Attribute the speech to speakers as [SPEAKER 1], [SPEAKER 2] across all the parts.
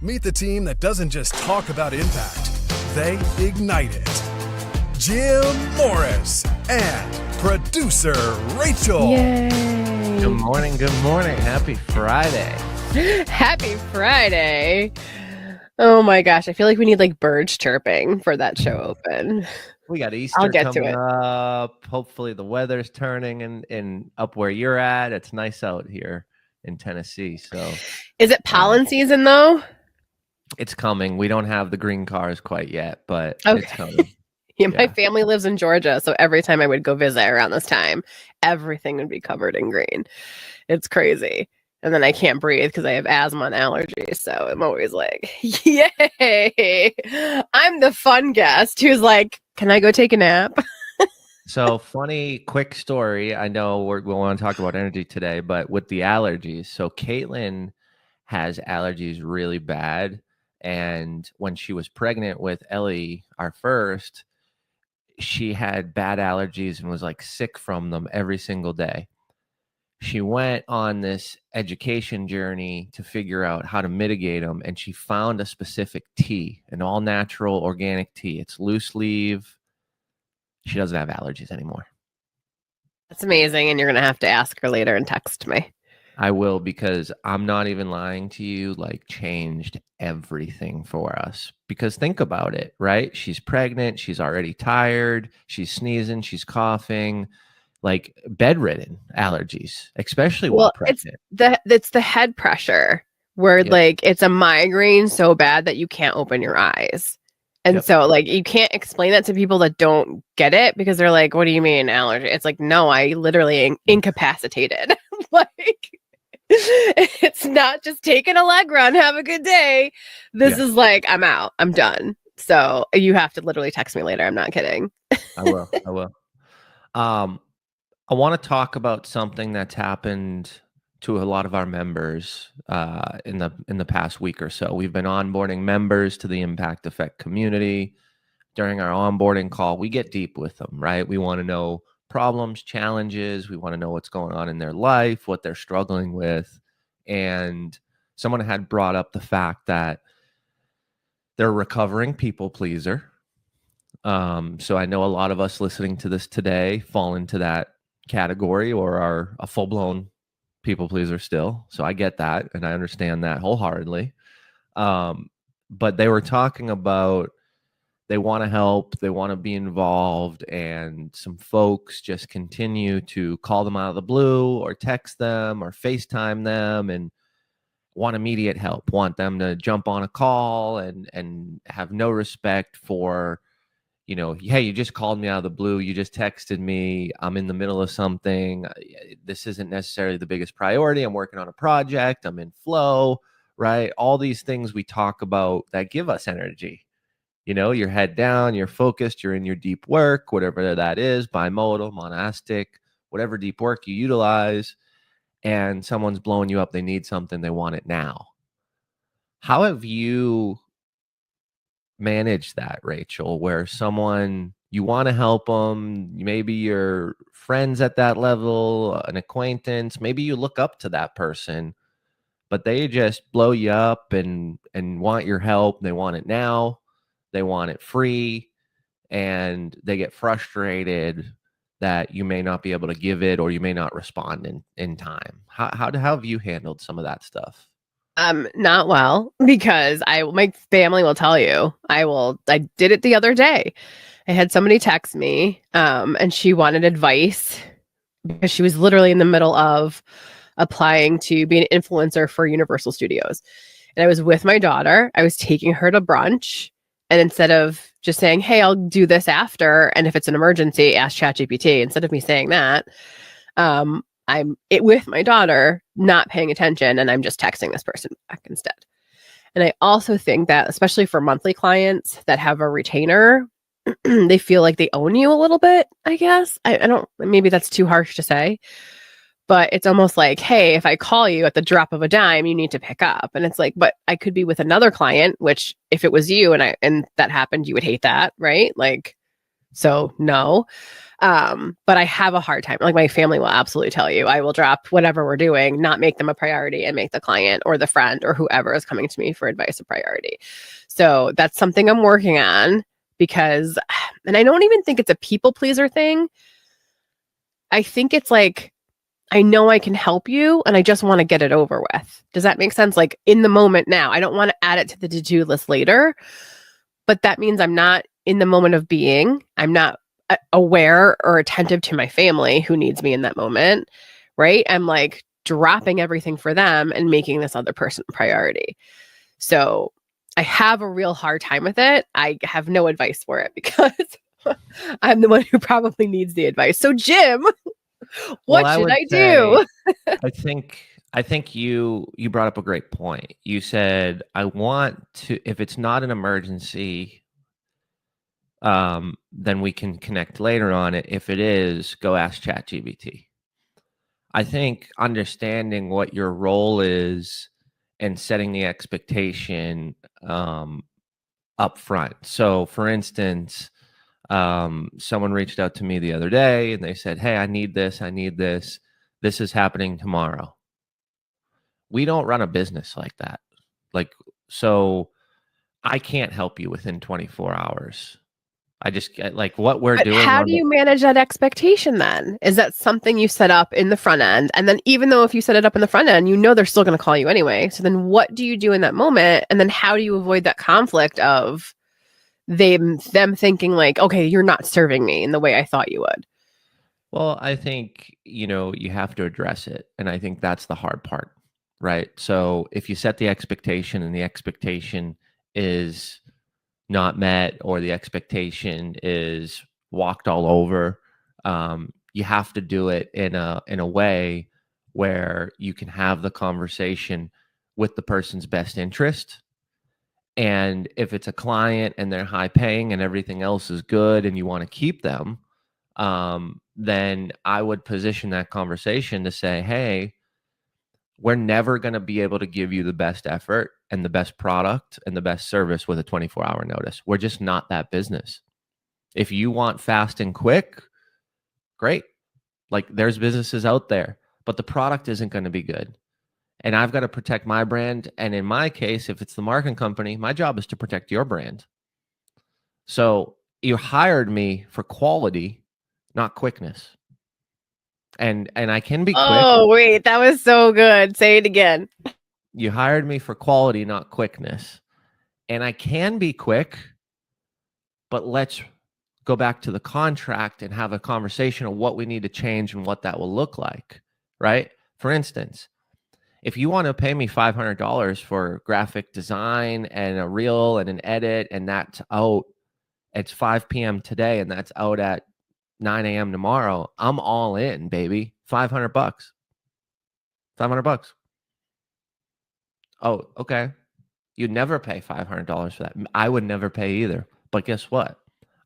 [SPEAKER 1] Meet the team that doesn't just talk about impact, they ignite it. Jim Morris and producer Rachel.
[SPEAKER 2] Yay.
[SPEAKER 3] Good morning. Happy Friday.
[SPEAKER 2] Happy Friday. Oh my gosh, I feel like we need like birds chirping for that show open.
[SPEAKER 3] We got Easter
[SPEAKER 2] get to
[SPEAKER 3] coming
[SPEAKER 2] it.
[SPEAKER 3] up. Hopefully the weather's turning and up where you're at. It's nice out here in Tennessee. So
[SPEAKER 2] Is it pollen season though?
[SPEAKER 3] it's coming. We don't have the green cars quite yet, but
[SPEAKER 2] Okay.
[SPEAKER 3] it's coming.
[SPEAKER 2] Yeah, my family lives in Georgia, so every time I would go visit around this time, everything would be covered in green. It's crazy. And then I can't breathe because I have asthma and allergies. So I'm always like, yay. I'm the fun guest who's like, can I go take a nap?
[SPEAKER 3] So funny, quick story. I know we want to talk about energy today, but with the allergies. So Caitlin has allergies really bad. And when she was pregnant with Ellie, our first, she had bad allergies and was like sick from them every single day. She went on this education journey to figure out how to mitigate them. And she found a specific tea, an all natural organic tea. It's loose leaf. She doesn't have allergies anymore.
[SPEAKER 2] That's amazing. And you're going to have to ask her later and text me.
[SPEAKER 3] I will, because I'm not even lying to you, like changed everything for us. Because think about it, right? She's pregnant. She's already tired. She's sneezing. She's coughing, like bedridden allergies, especially while pregnant.
[SPEAKER 2] It's the head pressure where like it's a migraine so bad that you can't open your eyes. And so like you can't explain that to people that don't get it because they're like, what do you mean allergy? It's like, no, I literally incapacitated. Like it's not just take an Allegra and have a good day. This is like, I'm out. I'm done. So you have to literally text me later. I'm not kidding.
[SPEAKER 3] I will. I want to talk about something that's happened to a lot of our members in the past week or so. We've been onboarding members to the Impact Effect community. During our onboarding call, we get deep with them, right? We want to know problems, challenges. We want to know what's going on in their life, what they're struggling with. And someone had brought up the fact that they're a recovering people pleaser. So I know a lot of us listening to this today fall into that category or are a full-blown people pleaser still. So I get that and I understand that wholeheartedly. But they were talking about they want to help, they want to be involved, and some folks just continue to call them out of the blue or text them or FaceTime them and want immediate help, want them to jump on a call and have no respect for, you know, hey, you just called me out of the blue. You just texted me. I'm in the middle of something. This isn't necessarily the biggest priority. I'm working on a project. I'm in flow, right? All these things we talk about that give us energy. You know, you're head down, you're focused, you're in your deep work, whatever that is, bimodal, monastic, whatever deep work you utilize, and someone's blowing you up. They need something. They want it now. How have you manage that, Rachel, where someone, you want to help them, maybe you're friends at that level, an acquaintance, maybe you look up to that person, but they just blow you up and want your help. They want it now. They want it free, and they get frustrated that you may not be able to give it or you may not respond in time. How have you handled some of that stuff?
[SPEAKER 2] Not well, because my family will tell you. I did it the other day. I had somebody text me, and she wanted advice because she was literally in the middle of applying to be an influencer for Universal Studios. And I was with my daughter. I was taking her to brunch. And instead of just saying, hey, I'll do this after, and if it's an emergency, ask ChatGPT, instead of me saying that, I'm with my daughter, not paying attention, and I'm just texting this person back instead. And I also think that, especially for monthly clients that have a retainer, they feel like they own you a little bit, I guess. I don't, maybe that's too harsh to say, but it's almost like, hey, if I call you at the drop of a dime, you need to pick up. And it's like, but I could be with another client, which if it was you and that happened, you would hate that, right? Like, So no. But I have a hard time. Like my family will absolutely tell you, I will drop whatever we're doing, not make them a priority, and make the client or the friend or whoever is coming to me for advice a priority. So that's something I'm working on because, and I don't even think it's a people pleaser thing. I think it's like, I know I can help you and I just want to get it over with. Does that make sense? Like in the moment now, I don't want to add it to the to-do list later, but that means I'm not in the moment of being. I'm not aware or attentive to my family who needs me in that moment, right? I'm like dropping everything for them and making this other person a priority. So I have a real hard time with it. I have no advice for it because I'm the one who probably needs the advice. So Jim, what should I do?
[SPEAKER 3] I think you brought up a great point. You said, I want to, if it's not an emergency, then we can connect later on it. If it is, go ask ChatGPT. I think understanding what your role is and setting the expectation up front. So for instance, someone reached out to me the other day and they said, hey, I need this. This is happening tomorrow. We don't run a business like that. So I can't help you within 24 hours. I just like what we're doing.
[SPEAKER 2] How do you manage that expectation then? Is that something you set up in the front end? And then even though if you set it up in the front end, you know they're still going to call you anyway. So then what do you do in that moment? And then how do you avoid that conflict of them thinking like, okay, you're not serving me in the way I thought you would?
[SPEAKER 3] Well, I think, you have to address it. And I think that's the hard part, right? So if you set the expectation and the expectation is not met or the expectation is walked all over, you have to do it in a way where you can have the conversation with the person's best interest. And if it's a client and they're high paying and everything else is good and you want to keep them, then I would position that conversation to say, hey, we're never going to be able to give you the best effort and the best product and the best service with a 24-hour notice. We're just not that business. If you want fast and quick, great. Like there's businesses out there, but the product isn't going to be good. And I've got to protect my brand. And in my case, if it's the marketing company, my job is to protect your brand. So you hired me for quality, not quickness. And I can be quick.
[SPEAKER 2] Oh, wait, that was so good. Say it again.
[SPEAKER 3] You hired me for quality, not quickness. And I can be quick, but let's go back to the contract and have a conversation of what we need to change and what that will look like, right? For instance, if you want to pay me $500 for graphic design and a reel and an edit, and that's out, it's 5 p.m. today, and that's out at 9 a.m. tomorrow, I'm all in, baby. $500. $500. Oh, okay. You'd never pay $500 for that. I would never pay either. But guess what?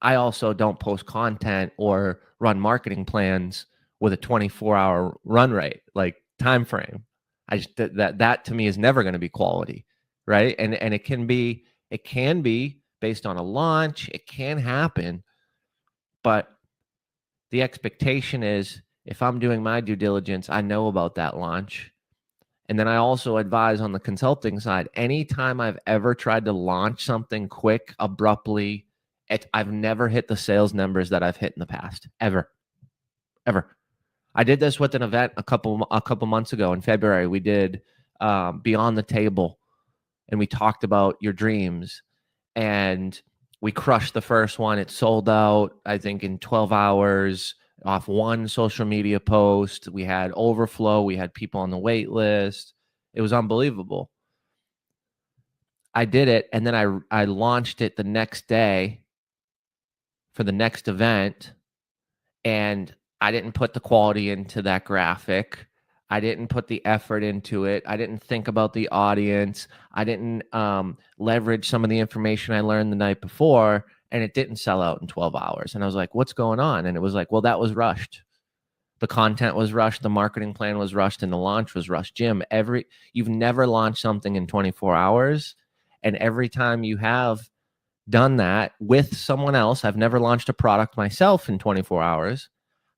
[SPEAKER 3] I also don't post content or run marketing plans with a 24-hour run rate, like time frame. I just that to me is never going to be quality, right? And it can be based on a launch. It can happen, but the expectation is if I'm doing my due diligence, I know about that launch. And then I also advise on the consulting side. Anytime I've ever tried to launch something quick, abruptly, I've never hit the sales numbers that I've hit in the past, ever. I did this with an event a couple months ago in February. We did Beyond the Table, and we talked about your dreams, and we crushed the first one. It sold out, I think, in 12 hours off one social media post. We had overflow. We had people on the wait list. It was unbelievable. I did it, and then I launched it the next day for the next event, and I didn't put the quality into that graphic. I didn't put the effort into it. I didn't think about the audience. I didn't leverage some of the information I learned the night before, and it didn't sell out in 12 hours. And I was like, what's going on? And it was like, well, that was rushed. The content was rushed. The marketing plan was rushed, and the launch was rushed. Jim, you've never launched something in 24 hours. And every time you have done that with someone else. I've never launched a product myself in 24 hours.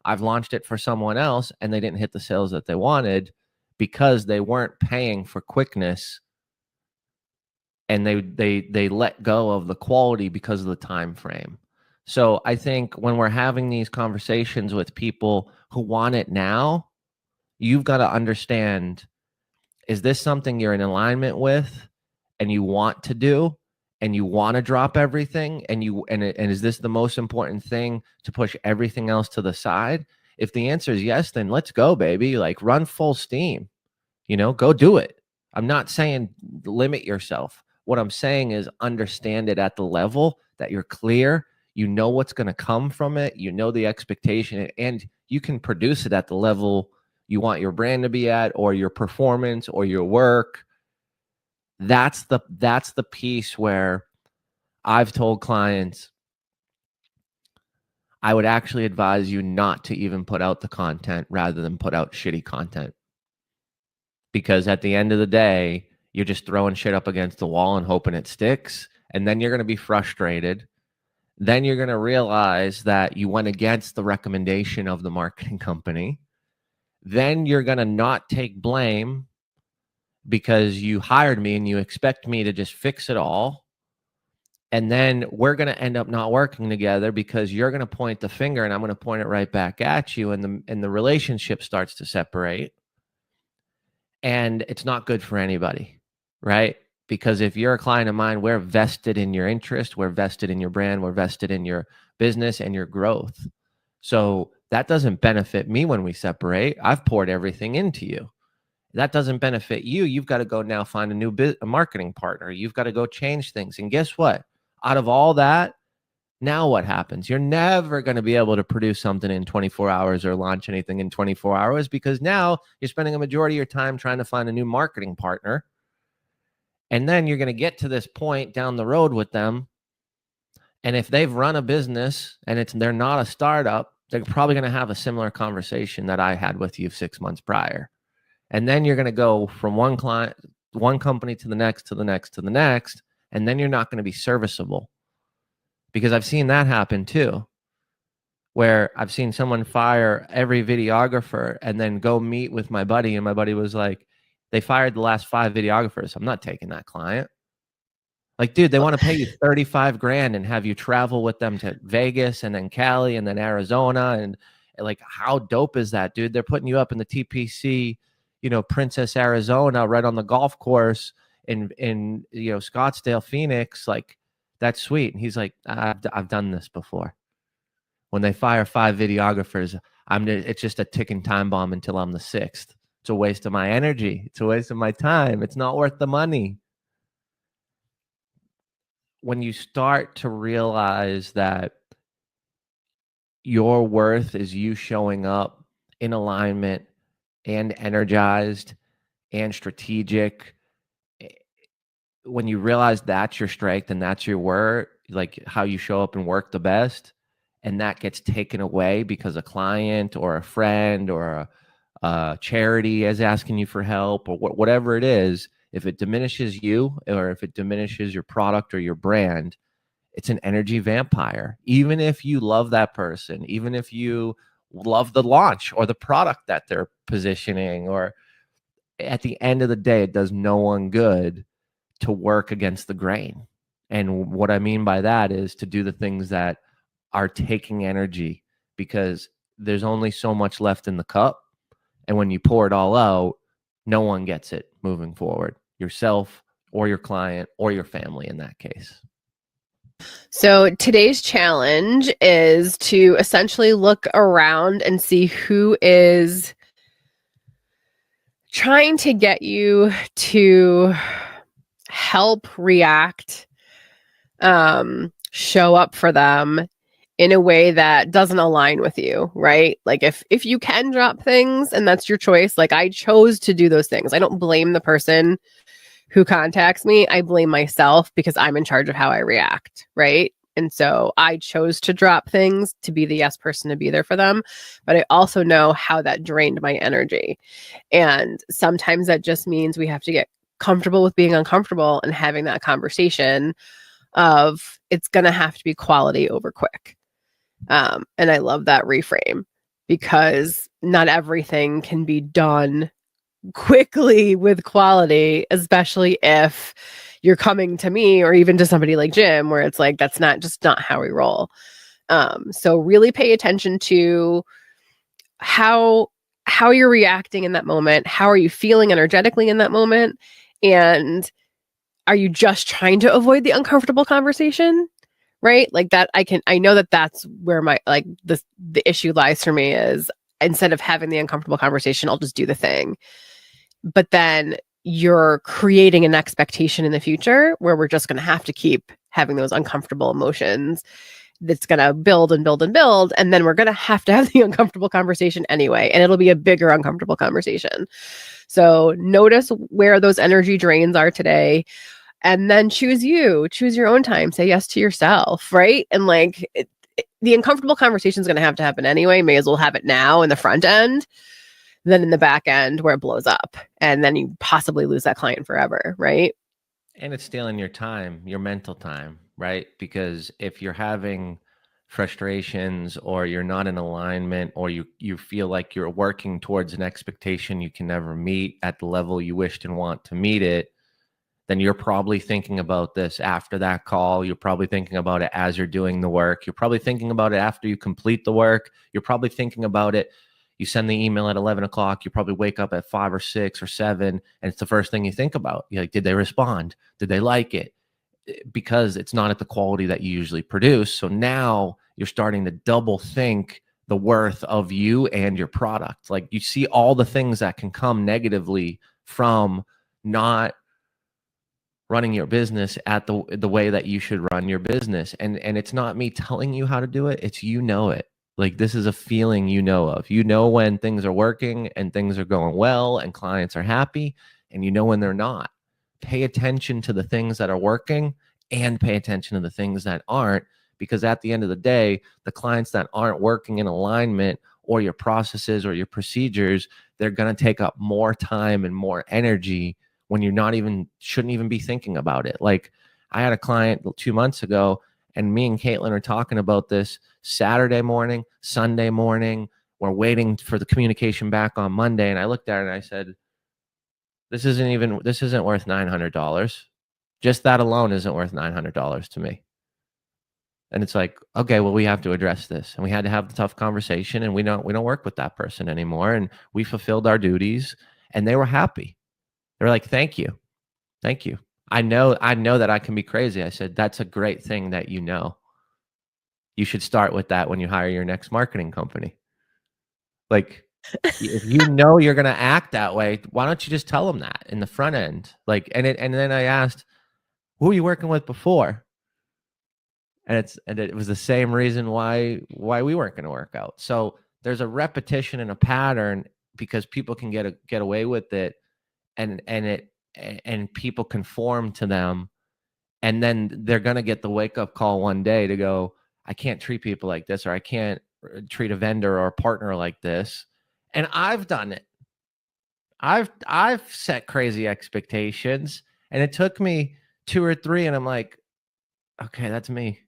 [SPEAKER 3] I've launched it for someone else and they didn't hit the sales that they wanted because they weren't paying for quickness, and they let go of the quality because of the time frame. So I think when we're having these conversations with people who want it now, you've got to understand, is this something you're in alignment with and you want to do and you want to drop everything, and is this the most important thing to push everything else to the side? If the answer is yes, then let's go, baby. Like, run full steam, go do it. I'm not saying limit yourself. What I'm saying is understand it at the level that you're clear, you know what's going to come from it, you know the expectation, and you can produce it at the level you want your brand to be at, or your performance, or your work. That's the piece where I've told clients, I would actually advise you not to even put out the content rather than put out shitty content. Because at the end of the day, you're just throwing shit up against the wall and hoping it sticks. And then you're going to be frustrated. Then you're going to realize that you went against the recommendation of the marketing company. Then you're going to not take blame because you hired me and you expect me to just fix it all. And then we're going to end up not working together because you're going to point the finger and I'm going to point it right back at you. And the relationship starts to separate. And it's not good for anybody, right? Because if you're a client of mine, we're vested in your interest, we're vested in your brand, we're vested in your business and your growth. So that doesn't benefit me when we separate. I've poured everything into you. That doesn't benefit you. You've got to go now find a new marketing partner. You've got to go change things. And guess what? Out of all that, now what happens? You're never going to be able to produce something in 24 hours or launch anything in 24 hours because now you're spending a majority of your time trying to find a new marketing partner. And then you're going to get to this point down the road with them. And if they've run a business and they're not a startup, they're probably going to have a similar conversation that I had with you 6 months prior. And then you're going to go from one client, one company to the next, to the next, to the next. And then you're not going to be serviceable. Because I've seen that happen too, where I've seen someone fire every videographer and then go meet with my buddy. And my buddy was like, they fired the last 5 videographers. I'm not taking that client. Like, dude, they want to pay you 35 grand and have you travel with them to Vegas and then Cali and then Arizona. And like, how dope is that, dude? They're putting you up in the TPC, Princess, Arizona, right on the golf course in Scottsdale, Phoenix. Like, that's sweet. And he's like, I've done this before. When they fire 5 videographers, it's just a ticking time bomb until I'm the 6th. It's a waste of my energy. It's a waste of my time. It's not worth the money. When you start to realize that your worth is you showing up in alignment and energized and strategic, when you realize that's your strength and that's your work, like how you show up and work the best, and that gets taken away because a client or a friend or a charity is asking you for help or whatever it is, if it diminishes you or if it diminishes your product or your brand, it's an energy vampire. Even if you love that person, even if you love the launch or the product that they're positioning, or at the end of the day, it does no one good to work against the grain. And what I mean by that is to do the things that are taking energy, because there's only so much left in the cup. And when you pour it all out, no one gets it moving forward, yourself or your client or your family in that case.
[SPEAKER 2] So today's challenge is to essentially look around and see who is trying to get you to help react, show up for them in a way that doesn't align with you, right? Like if you can drop things and that's your choice, like I chose to do those things. I don't blame the person who contacts me. I blame myself because I'm in charge of how I react, right? And so I chose to drop things to be the yes person to be there for them. But I also know how that drained my energy. And sometimes that just means we have to get comfortable with being uncomfortable and having that conversation of it's going to have to be quality over quick. And I love that reframe because not everything can be done quickly with quality, especially if you're coming to me or even to somebody like Jim, where it's like, that's not how we roll. So really pay attention to how you're reacting in that moment. How are you feeling energetically in that moment? And are you just trying to avoid the uncomfortable conversation? Right? Like that, I know that that's where my, like, the issue lies for me is instead of having the uncomfortable conversation, I'll just do the thing. But then you're creating an expectation in the future where we're just going to have to keep having those uncomfortable emotions that's going to build and build and build. And then we're going to have the uncomfortable conversation anyway. And it'll be a bigger uncomfortable conversation. So notice where those energy drains are today. And then choose your own time, say yes to yourself, right? And like the uncomfortable conversation is going to happen anyway. May as well have it now in the front end than in the back end where it blows up. And then you possibly lose that client forever, right?
[SPEAKER 3] And it's stealing your time, your mental time, right? Because if you're having frustrations or you're not in alignment or you feel like you're working towards an expectation you can never meet at the level you wished and want to meet it, then you're probably thinking about this after that call. You're probably thinking about it as you're doing the work. You're probably thinking about it after you complete the work. You're probably thinking about it. You send the email at 11 o'clock. You probably wake up at 5 or 6 or 7. And it's the first thing you think about. You're like, did they respond? Did they like it? Because it's not at the quality that you usually produce. So now you're starting to double think the worth of you and your product. Like you see all the things that can come negatively from not running your business at the way that you should run your business. And it's not me telling you how to do it. It's, you know it. Like this is a feeling you know of. You know when things are working and things are going well and clients are happy, and you know when they're not. Pay attention to the things that are working and pay attention to the things that aren't, because at the end of the day, the clients that aren't working in alignment or your processes or your procedures, they're going to take up more time and more energy when you're not even, shouldn't even be thinking about it. Like I had a client 2 months ago, and me and Caitlin are talking about this Saturday morning, Sunday morning. We're waiting for the communication back on Monday. And I looked at her and I said, this isn't worth $900. Just that alone isn't worth $900 to me. And it's like, okay, well, we have to address this. And we had to have the tough conversation, and we don't work with that person anymore. And we fulfilled our duties, and they were happy. They were like, thank you. Thank you. I know that I can be crazy. I said, that's a great thing that you know. You should start with that when you hire your next marketing company. Like, if you know you're going to act that way, why don't you just tell them that in the front end? Like, and then I asked, who were you working with before? And it was the same reason why we weren't going to work out. So there's a repetition and a pattern because people can get away with it, and people conform to them, and then they're going to get the wake up call one day to go, I can't treat people like this, or I can't treat a vendor or a partner like this. And I've done it. I've set crazy expectations, and it took me 2 or 3, and I'm like, okay, that's me.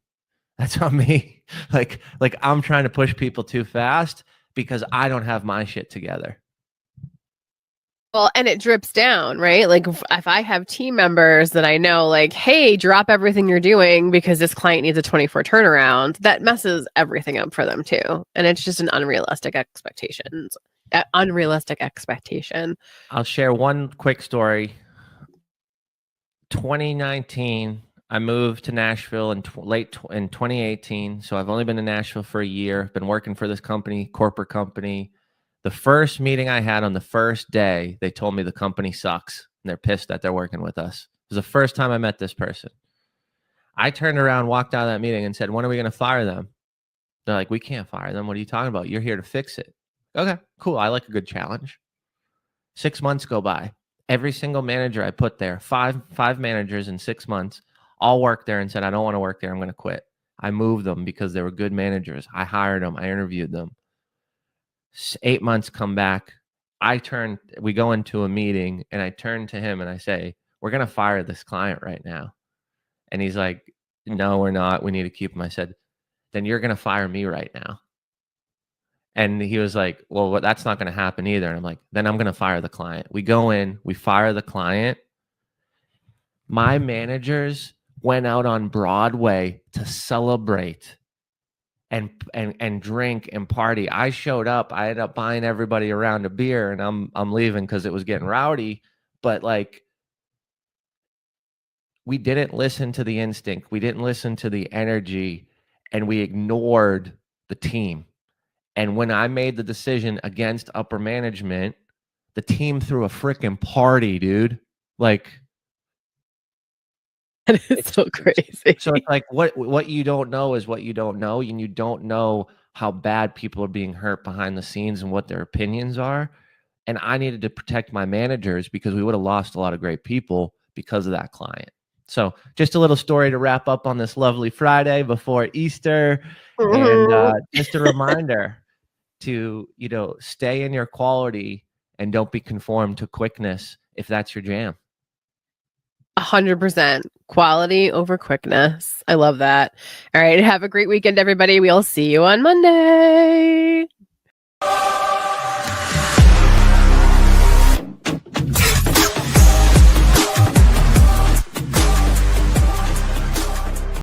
[SPEAKER 3] That's on me. Like I'm trying to push people too fast because I don't have my shit together.
[SPEAKER 2] Well, and it drips down, right? Like if I have team members that I know, like, hey, drop everything you're doing because this client needs a 24 turnaround, that messes everything up for them too. And it's just an unrealistic expectation.
[SPEAKER 3] I'll share one quick story. 2019, I moved to Nashville in 2018. So I've only been in Nashville for a year. Been working for this company, corporate company. The first meeting I had on the first day, they told me the company sucks and they're pissed that they're working with us. It was the first time I met this person. I turned around, walked out of that meeting and said, when are we going to fire them? They're like, we can't fire them. What are you talking about? You're here to fix it. Okay, cool. I like a good challenge. 6 months go by. Every single manager I put there, five managers in 6 months, all worked there and said, I don't want to work there. I'm going to quit. I moved them because they were good managers. I hired them. I interviewed them. 8 months come back. We go into a meeting and I turn to him and I say, we're going to fire this client right now. And he's like, no, we're not. We need to keep him. I said, then you're going to fire me right now. And he was like, well, that's not going to happen either. And I'm like, then I'm going to fire the client. We go in, we fire the client. My managers went out on Broadway to celebrate and drink and party. I showed up. I ended up buying everybody around a beer, and I'm leaving because it was getting rowdy. But like, we didn't listen to the instinct. We didn't listen to the energy, and we ignored the team. And when I made the decision against upper management, the team threw a freaking party, dude. Like,
[SPEAKER 2] That is so crazy.
[SPEAKER 3] So it's like what you don't know is what you don't know, and you don't know how bad people are being hurt behind the scenes and what their opinions are. And I needed to protect my managers because we would have lost a lot of great people because of that client. So just a little story to wrap up on this lovely Friday before Easter. And just a reminder to, stay in your quality and don't be conformed to quickness if that's your jam.
[SPEAKER 2] 100% quality over quickness. I love that. All right. Have a great weekend, everybody. We'll see you on Monday.